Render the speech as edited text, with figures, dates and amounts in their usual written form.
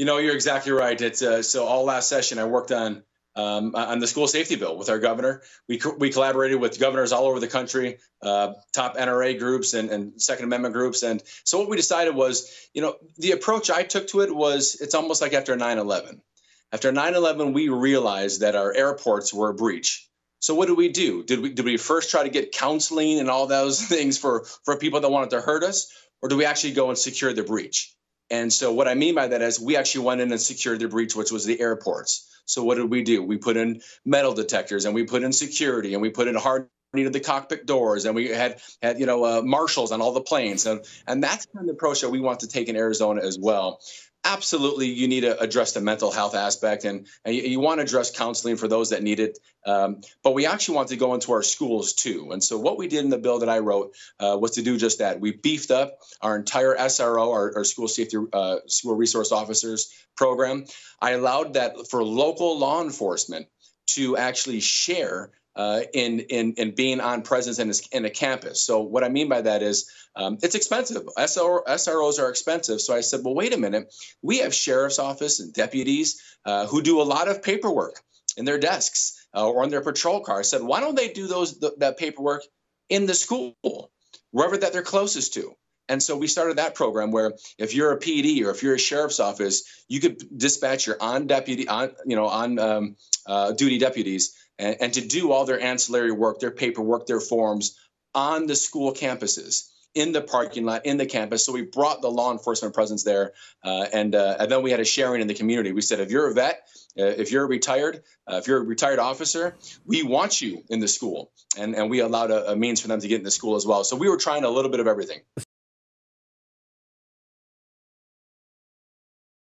You're exactly right. It's so all last session I worked on the school safety bill with our governor. We collaborated with governors all over the country, top NRA groups and Second Amendment groups. And so what we decided was, the approach I took to it was it's almost like after 9/11. After 9/11, we realized that our airports were a breach. So what did we do? Did we first try to get counseling and all those things for people that wanted to hurt us, or do we actually go and secure the breach? And so what I mean by that is we actually went in and secured the breach, which was the airports. So what did we do? We put in metal detectors, and we put in security, and we put in hardening of the cockpit doors, and we had marshals on all the planes, and that's kind of the approach that we want to take in Arizona as well. Absolutely, you need to address the mental health aspect, and you want to address counseling for those that need it. But we actually want to go into our schools too. And so what we did in the bill that I wrote was to do just that. We beefed up our entire SRO, our school safety, school resource officers program. I allowed that for local law enforcement to actually share in being on presence in a campus. So what I mean by that is it's expensive. SROs are expensive. So I said, well, wait a minute. We have sheriff's office and deputies who do a lot of paperwork in their desks or on their patrol car. I said, why don't they do that paperwork in the school, wherever that they're closest to? And so we started that program where if you're a PD or if you're a sheriff's office, you could dispatch your on duty deputies and to do all their ancillary work, their paperwork, their forms on the school campuses, in the parking lot, in the campus. So we brought the law enforcement presence there, and then we had a sharing in the community. We said, if you're a vet, if you're a retired officer, we want you in the school, and we allowed a means for them to get in the school as well. So we were trying a little bit of everything.